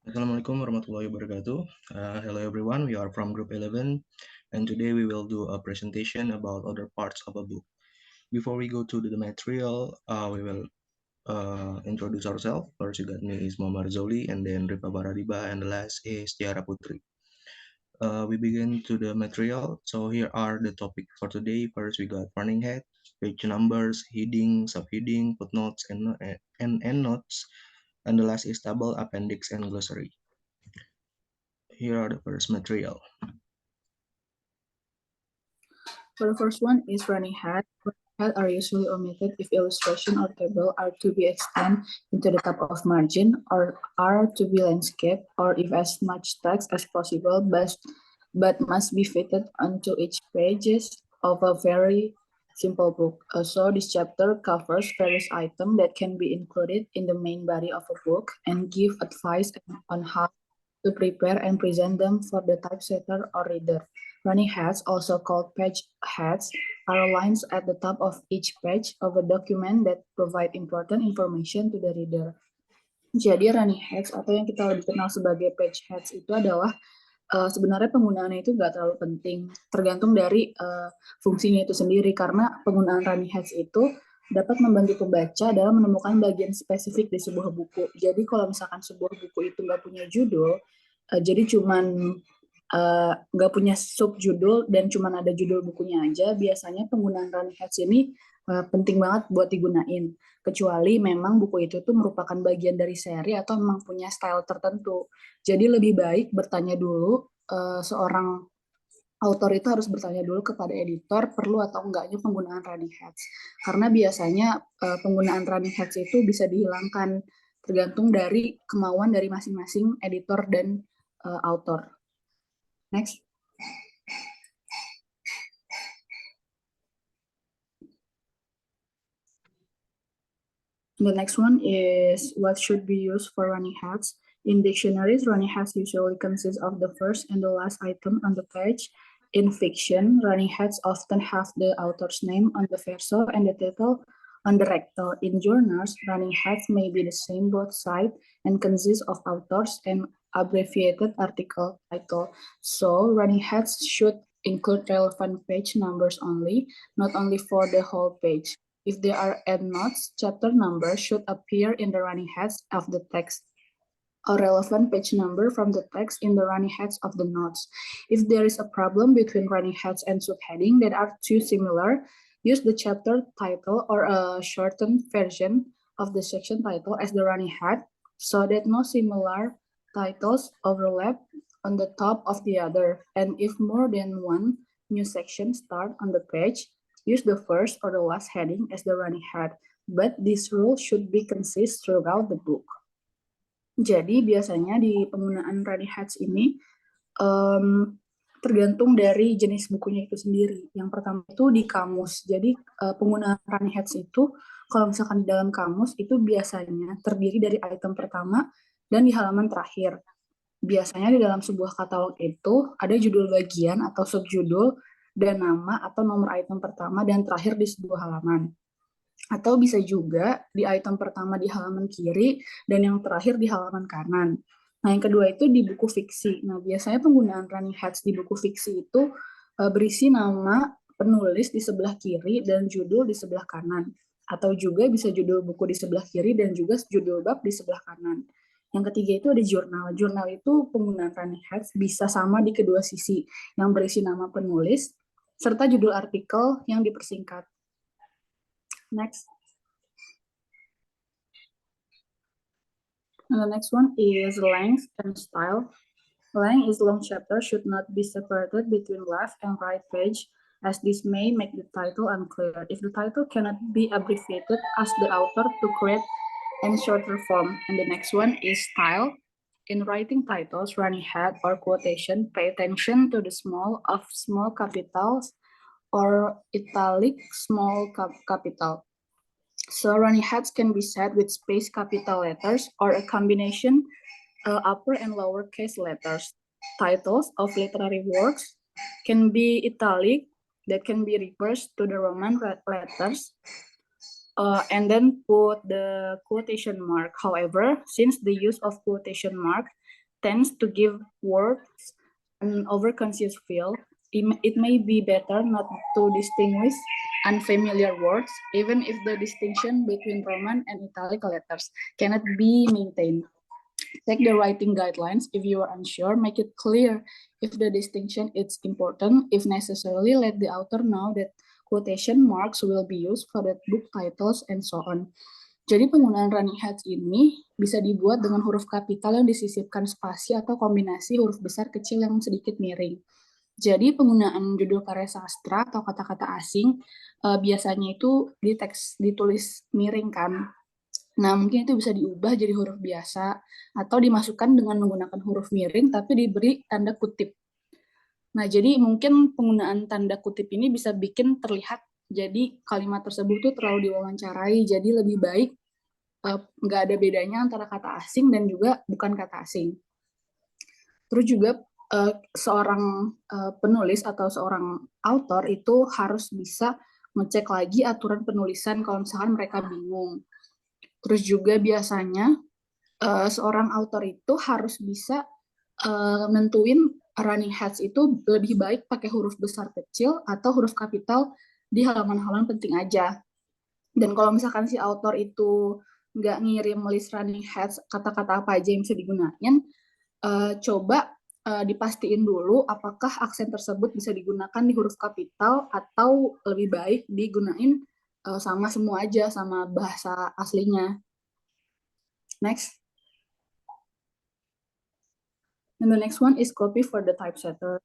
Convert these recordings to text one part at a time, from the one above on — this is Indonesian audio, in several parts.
Assalamualaikum warahmatullahi wabarakatuh. Hello everyone, we are from Group 11 and today we will do a presentation about other parts of a book. Before we go to the material, we will introduce ourselves. First you got me is Muhammad Zoli and then Ripa Baradiba and the last is Tiara Putri. We begin to the material. So here are the topic for today. First we got running head, page numbers, heading, subheading, footnotes and endnotes, and the last is table, appendix, and glossary. Here are the first material. For the first one is running head. Running head are usually omitted if illustration or table are to be extended into the top of margin or are to be landscape or if as much text as possible but must be fitted onto each pages of a very simple book. Also, this chapter covers various items that can be included in the main body of a book and give advice on how to prepare and present them for the typesetter or reader. Running heads, also called page heads, are lines at the top of each page of a document that provide important information to the reader. Jadi running heads atau yang kita lebih kenal sebagai page heads itu adalah sebenarnya penggunaannya itu nggak terlalu penting, tergantung dari fungsinya itu sendiri, karena penggunaan running heads itu dapat membantu pembaca dalam menemukan bagian spesifik di sebuah buku. Jadi kalau misalkan sebuah buku itu nggak punya judul, jadi cuman nggak punya subjudul dan cuman ada judul bukunya aja, biasanya penggunaan running heads ini penting banget buat digunain. Kecuali memang buku itu tuh merupakan bagian dari seri atau memang punya style tertentu. Jadi lebih baik bertanya dulu, seorang author itu harus bertanya dulu kepada editor perlu atau enggaknya penggunaan running heads. Karena biasanya penggunaan running heads itu bisa dihilangkan tergantung dari kemauan dari masing-masing editor dan author. Next. The next one is what should be used for running heads. In dictionaries, running heads usually consist of the first and the last item on the page. In fiction, running heads often have the author's name on the verso and the title on the recto. In journals, running heads may be the same both sides and consist of authors and abbreviated article title. So, running heads should include relevant page numbers only, not only for the whole page. If there are endnotes, chapter numbers should appear in the running heads of the text. A relevant page number from the text in the running heads of the notes. If there is a problem between running heads and subheading that are too similar, use the chapter title or a shortened version of the section title as the running head so that no similar titles overlap on the top of the other. And if more than one new section start on the page, use the first or the last heading as the running head. But this rule should be consistent throughout the book. Jadi biasanya di penggunaan running heads ini tergantung dari jenis bukunya itu sendiri. Yang pertama itu di kamus. Jadi penggunaan running heads itu kalau misalkan di dalam kamus itu biasanya terdiri dari item pertama dan di halaman terakhir. Biasanya di dalam sebuah katalog itu ada judul bagian atau subjudul dan nama atau nomor item pertama dan terakhir di sebuah halaman. Atau bisa juga di item pertama di halaman kiri dan yang terakhir di halaman kanan. Nah, yang kedua itu di buku fiksi. Nah, biasanya penggunaan running heads di buku fiksi itu berisi nama penulis di sebelah kiri dan judul di sebelah kanan. Atau juga bisa judul buku di sebelah kiri dan juga judul bab di sebelah kanan. Yang ketiga itu ada jurnal. Jurnal itu penggunaan running heads bisa sama di kedua sisi, yang berisi nama penulis serta judul artikel yang dipersingkat. Next. And the next one is length and style. Length is long chapter should not be separated between left and right page, as this may make the title unclear. If the title cannot be abbreviated, ask the author to create in shorter form. And the next one is style. In writing titles, running head, or quotation, pay attention to the small capitals or italic small capital. So running heads can be set with space capital letters or a combination upper and lower case letters. Titles of literary works can be italic, that can be reversed to the Roman letters, and then put the quotation mark. However, since the use of quotation mark tends to give words an overconscious feel, it may be better not to distinguish unfamiliar words, even if the distinction between Roman and italic letters cannot be maintained. Check the writing guidelines if you are unsure. Make it clear if the distinction is important. If necessary, let the author know that quotation marks will be used for the book titles and so on. Jadi penggunaan running heads ini bisa dibuat dengan huruf kapital yang disisipkan spasi atau kombinasi huruf besar kecil yang sedikit miring. Jadi penggunaan judul karya sastra atau kata-kata asing biasanya itu di teks ditulis miring kan. Nah, mungkin itu bisa diubah jadi huruf biasa atau dimasukkan dengan menggunakan huruf miring tapi diberi tanda kutip. Nah, jadi mungkin penggunaan tanda kutip ini bisa bikin terlihat jadi kalimat tersebut tuh terlalu diwawancarai, jadi lebih baik nggak ada bedanya antara kata asing dan juga bukan kata asing. Terus juga seorang penulis atau seorang author itu harus bisa ngecek lagi aturan penulisan kalau misalkan mereka bingung. Terus juga biasanya seorang author itu harus bisa nentuin running heads itu lebih baik pakai huruf besar kecil atau huruf kapital di halaman-halaman penting aja. Dan kalau misalkan si author itu nggak ngirim list running heads kata-kata apa aja yang bisa digunain, coba dipastiin dulu apakah aksen tersebut bisa digunakan di huruf kapital atau lebih baik digunain sama semua aja, sama bahasa aslinya. Next. And the next one is copy for the typesetter.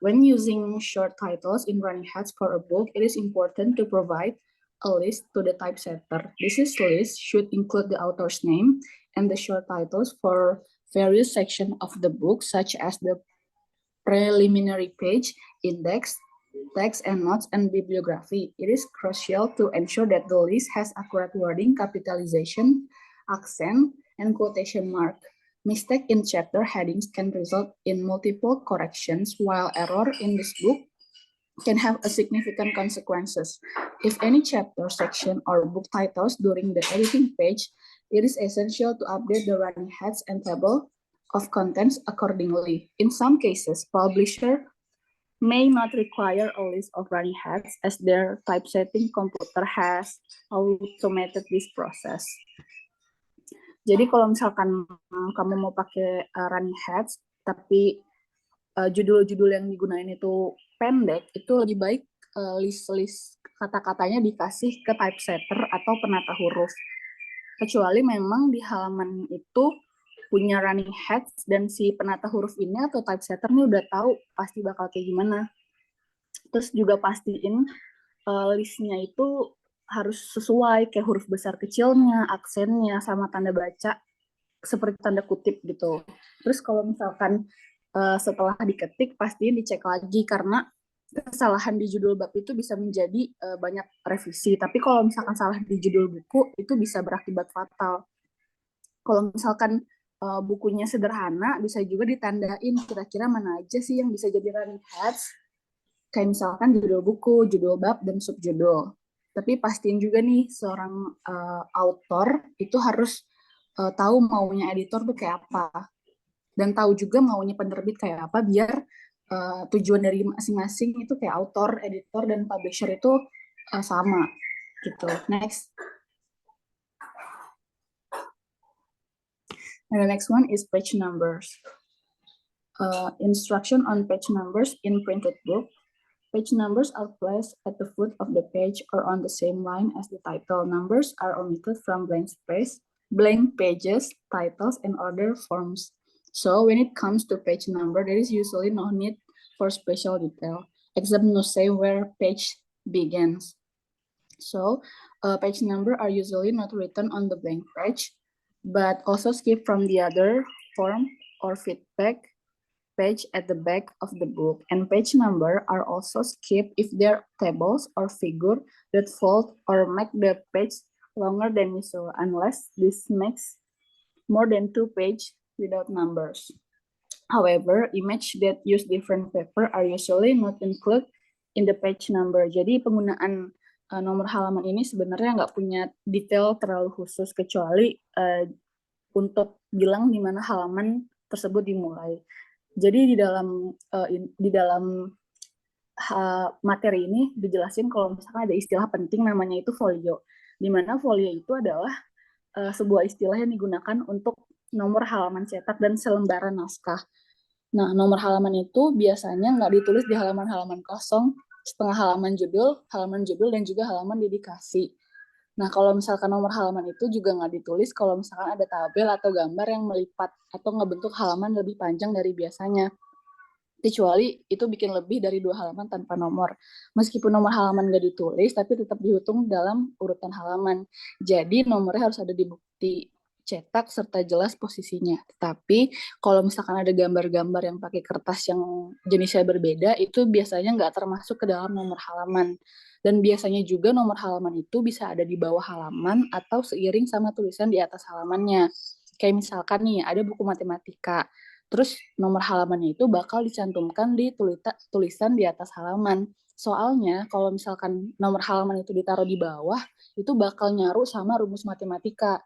When using short titles in running heads for a book, it is important to provide a list to the typesetter. This list should include the author's name and the short titles for various sections of the book, such as the preliminary page, index, text and notes, and bibliography. It is crucial to ensure that the list has accurate wording, capitalization, accent, and quotation mark. Mistake in chapter headings can result in multiple corrections, while error in this book can have a significant consequences. If any chapter, section, or book titles during the editing page, it is essential to update the running heads and table of contents accordingly. In some cases, publisher may not require a list of running heads as their typesetting computer has automated this process. Jadi kalau misalkan kamu mau pakai running heads, tapi judul-judul yang digunain itu pendek, itu lebih baik list-list kata-katanya dikasih ke typesetter atau penata huruf. Kecuali memang di halaman itu punya running heads dan si penata huruf ini atau typesetter ini udah tahu pasti bakal kayak gimana. Terus juga pastiin listnya itu harus sesuai kayak huruf besar kecilnya, aksennya, sama tanda baca seperti tanda kutip gitu. Terus kalau misalkan setelah diketik pastiin dicek lagi karena kesalahan di judul bab itu bisa menjadi banyak revisi. Tapi kalau misalkan salah di judul buku itu bisa berakibat fatal. Kalau misalkan bukunya sederhana bisa juga ditandain kira-kira mana aja sih yang bisa jadi running heads. Kayak misalkan judul buku, judul bab, dan subjudul. Tapi pastiin juga nih seorang author itu harus tahu maunya editor tuh kayak apa. Dan tahu juga maunya penerbit kayak apa biar tujuan dari masing-masing itu kayak author, editor, dan publisher itu sama gitu. Next. And the next one is page numbers. Instruction on page numbers in printed book. Page numbers are placed at the foot of the page or on the same line as the title. Numbers are omitted from blank space, blank pages, titles, and other forms. So when it comes to page number, there is usually no need for special detail, except to say where page begins. So page number are usually not written on the blank page, but also skipped from the other form or feedback page at the back of the book, and page number are also skipped if there are tables or figure that fold or make the page longer than usual, unless this makes more than 2 pages without numbers. However, images that use different paper are usually not included in the page number. Jadi penggunaan nomor halaman ini sebenarnya nggak punya detail terlalu khusus kecuali untuk bilang di mana halaman tersebut dimulai. Jadi di dalam materi ini dijelasin kalau misalkan ada istilah penting namanya itu folio. Di mana folio itu adalah sebuah istilah yang digunakan untuk nomor halaman cetak dan selembaran naskah. Nah, nomor halaman itu biasanya nggak ditulis di halaman-halaman kosong, setengah halaman judul, dan juga halaman dedikasi. Nah, kalau misalkan nomor halaman itu juga nggak ditulis kalau misalkan ada tabel atau gambar yang melipat atau ngebentuk halaman lebih panjang dari biasanya. Kecuali itu bikin lebih dari 2 halaman tanpa nomor. Meskipun nomor halaman nggak ditulis, tapi tetap dihitung dalam urutan halaman. Jadi nomornya harus ada di bukti cetak serta jelas posisinya. Tapi kalau misalkan ada gambar-gambar yang pakai kertas yang jenisnya berbeda, itu biasanya nggak termasuk ke dalam nomor halaman. Dan biasanya juga nomor halaman itu bisa ada di bawah halaman atau seiring sama tulisan di atas halamannya. Kayak misalkan nih, ada buku matematika. Terus nomor halamannya itu bakal dicantumkan di tulisan di atas halaman. Soalnya kalau misalkan nomor halaman itu ditaruh di bawah, itu bakal nyaru sama rumus matematika.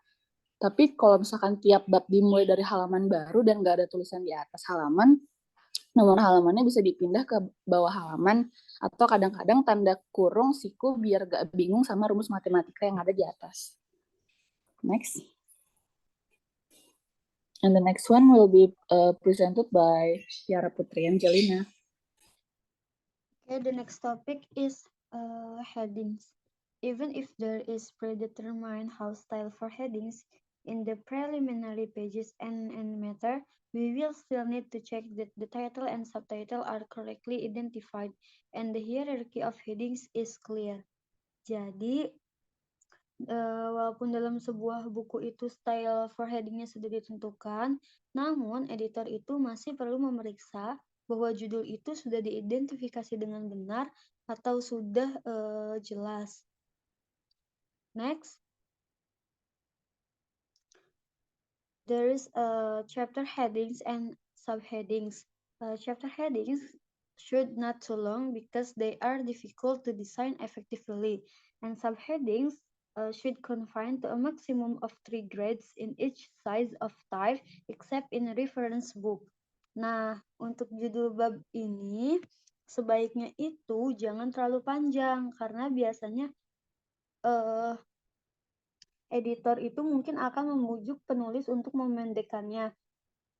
Tapi kalau misalkan tiap bab dimulai dari halaman baru dan nggak ada tulisan di atas halaman, nomor halamannya bisa dipindah ke bawah halaman atau kadang-kadang tanda kurung siku biar gak bingung sama rumus matematika yang ada di atas. Next. And the next one will be presented by Tiara Putri Angelina. Okay, the next topic is headings. Even if there is predetermined house style for headings in the preliminary pages and matter, we will still need to check that the title and subtitle are correctly identified and the hierarchy of headings is clear. Jadi, walaupun dalam sebuah buku itu style for headingnya sudah ditentukan, namun editor itu masih perlu memeriksa bahwa judul itu sudah diidentifikasi dengan benar atau sudah jelas. Next, there is chapter headings and subheadings. Chapter headings should not too long because they are difficult to design effectively, and subheadings should confine to a maximum of 3 grades in each size of type except in reference book. Nah, untuk judul bab ini sebaiknya itu jangan terlalu panjang karena biasanya editor itu mungkin akan membujuk penulis untuk memendekkannya.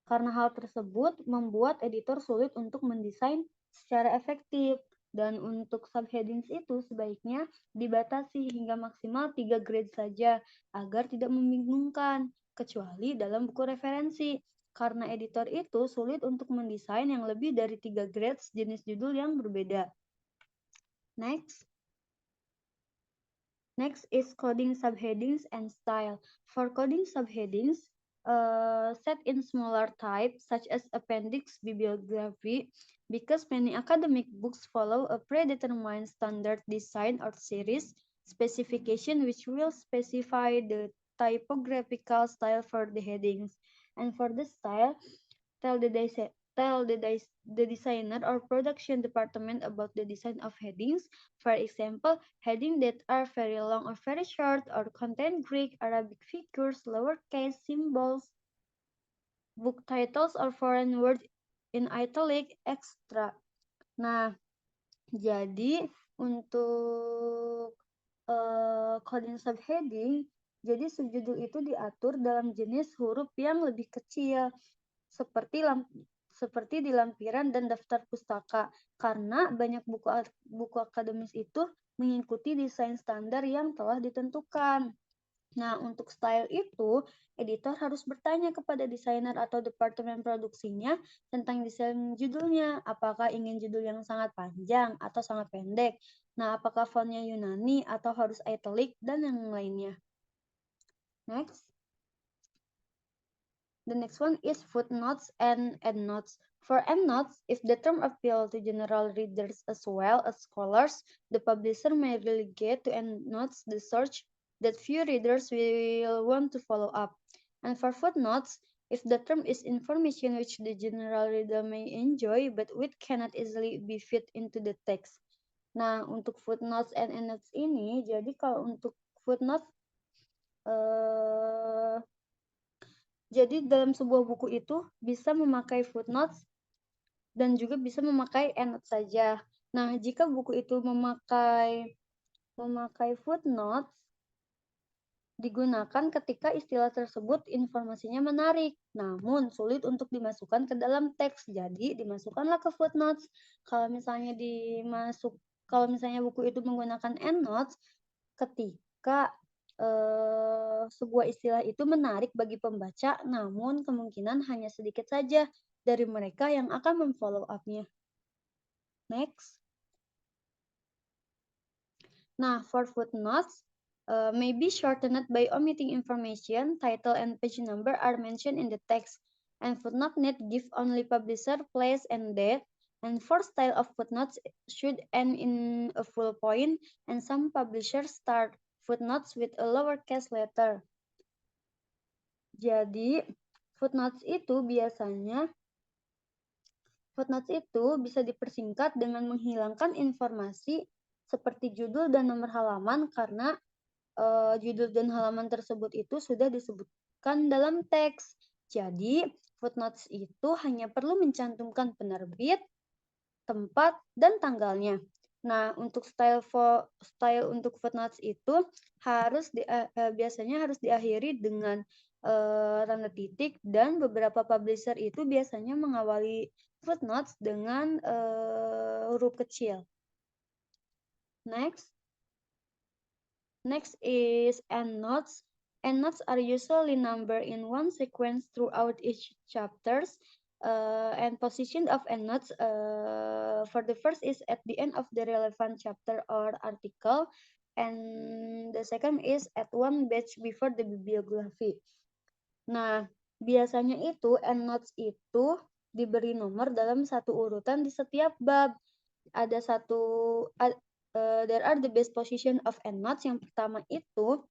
Karena hal tersebut membuat editor sulit untuk mendesain secara efektif. Dan untuk subheadings itu sebaiknya dibatasi hingga maksimal 3 grade saja agar tidak membingungkan, kecuali dalam buku referensi. Karena editor itu sulit untuk mendesain yang lebih dari 3 grades jenis judul yang berbeda. Next is coding subheadings and style. For coding subheadings, set in smaller type such as appendix bibliography because many academic books follow a predetermined standard design or series specification which will specify the typographical style for the headings. And for the style, tell the designer or production department about the design of headings. For example, headings that are very long or very short or contain Greek, Arabic figures, lowercase symbols, book titles or foreign words in italic, etc. Nah, jadi untuk coding subheading, jadi subjudul itu diatur dalam jenis huruf yang lebih kecil, seperti di lampiran dan daftar pustaka, karena banyak buku akademis itu mengikuti desain standar yang telah ditentukan. Nah, untuk style itu, editor harus bertanya kepada desainer atau departemen produksinya tentang desain judulnya. Apakah ingin judul yang sangat panjang atau sangat pendek? Nah, apakah fontnya Yunani atau harus italic dan yang lainnya. Next. The next one is footnotes and endnotes. For endnotes, if the term appeals to general readers as well as scholars, the publisher may relegate to endnotes the search that few readers will want to follow up. And for footnotes, if the term is information which the general reader may enjoy but which cannot easily be fit into the text. Nah, untuk footnotes and endnotes ini, jadi kalau untuk footnotes Jadi dalam sebuah buku itu bisa memakai footnotes dan juga bisa memakai endnotes saja. Nah, jika buku itu memakai footnotes, digunakan ketika istilah tersebut informasinya menarik, namun sulit untuk dimasukkan ke dalam teks. Jadi dimasukkanlah ke footnotes. Kalau misalnya buku itu menggunakan endnotes, ketika sebuah istilah itu menarik bagi pembaca, namun kemungkinan hanya sedikit saja dari mereka yang akan memfollow up-nya. Next. Nah, for footnotes, may be shortened by omitting information, title and page number are mentioned in the text, and footnote need give only publisher, place, and date. And for style of footnotes should end in a full point, and some publishers start footnotes with a lowercase letter. Jadi, footnotes itu bisa dipersingkat dengan menghilangkan informasi seperti judul dan nomor halaman karena judul dan halaman tersebut itu sudah disebutkan dalam teks. Jadi, footnotes itu hanya perlu mencantumkan penerbit, tempat, dan tanggalnya. Nah, untuk style untuk footnotes itu biasanya harus diakhiri dengan tanda titik, dan beberapa publisher itu biasanya mengawali footnotes dengan huruf kecil. Next is endnotes. Endnotes are usually numbered in one sequence throughout each chapters. And position of endnotes for the first is at the end of the relevant chapter or article, and the second is at one page before the bibliography. Nah, biasanya itu endnotes itu diberi nomor dalam satu urutan di setiap bab. There are the best position of endnotes. Yang pertama itu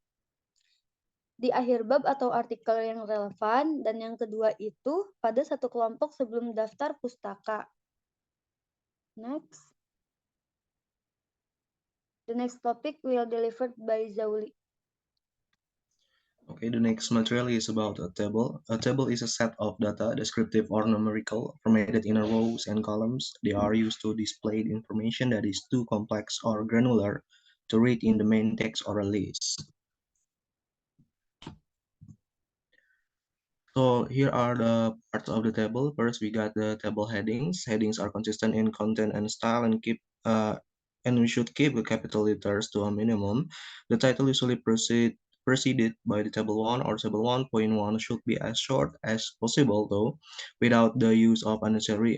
di akhir bab atau artikel yang relevan, dan yang kedua itu pada satu kelompok sebelum daftar pustaka. Next. The next topic will delivered by Zauli. Okay, the next material is about a table. A table is a set of data, descriptive or numerical, formatted in rows and columns. They are used to display information that is too complex or granular to read in the main text or a list. So here are the parts of the table. First, we got the table headings. Headings are consistent in content and style and we should keep the capital letters to a minimum. The title usually preceded by the table 1 or table 1.1 should be as short as possible, though, without the use of unnecessary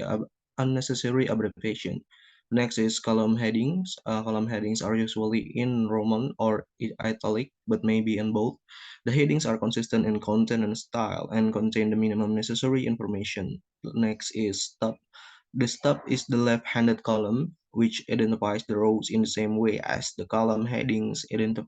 abbreviation. Next is column headings. Column headings are usually in Roman or italic, but may be in both. The headings are consistent in content and style and contain the minimum necessary information. Next is stub. The stub is the left-handed column, which identifies the rows in the same way as the column headings identify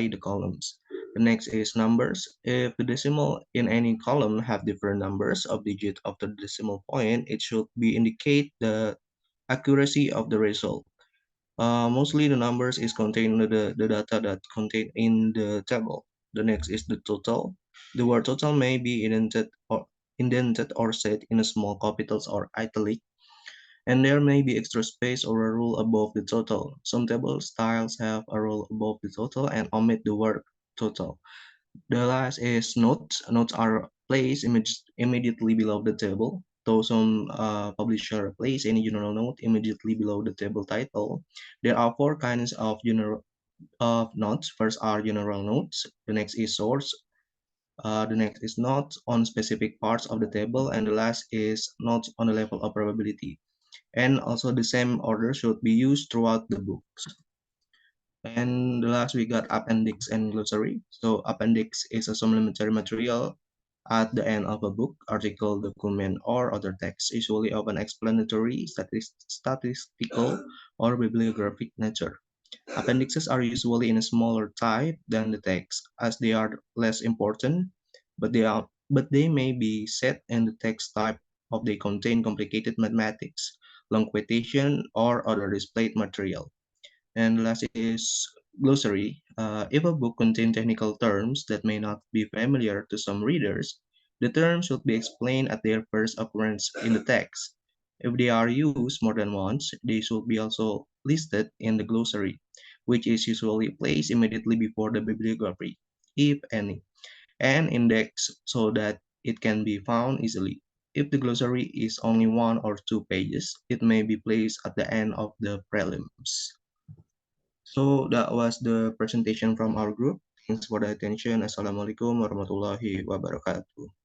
the columns. The next is numbers. If the decimal in any column have different numbers of digits after the decimal point, it should be indicate the accuracy of the result. Mostly the numbers is contained the data that contained in the table. The next is the total. The word total may be indented or set in a small capitals or italic, and there may be extra space or a rule above the total. Some table styles have a rule above the total and omit the word total. The last is notes. Notes are placed immediately below the table. Though some publisher place any general note immediately below the table title. There are four kinds of notes. First are general notes. The next is source. The next is notes on specific parts of the table, and the last is notes on the level of probability. And also the same order should be used throughout the books. And the last we got appendix and glossary. So appendix is a supplementary material at the end of a book, article, document, or other text, usually of an explanatory, statistical, or bibliographic nature. Appendixes are usually in a smaller type than the text, as they are less important, but they may be set in the text type of they contain complicated mathematics, long quotation, or other displayed material. And last is glossary. If a book contains technical terms that may not be familiar to some readers, the terms should be explained at their first occurrence in the text. If they are used more than once, they should be also listed in the glossary, which is usually placed immediately before the bibliography, if any, and indexed so that it can be found easily. If the glossary is only 1 or 2 pages, it may be placed at the end of the prelims. So that was the presentation from our group. Thanks for the attention. Assalamualaikum warahmatullahi wabarakatuh.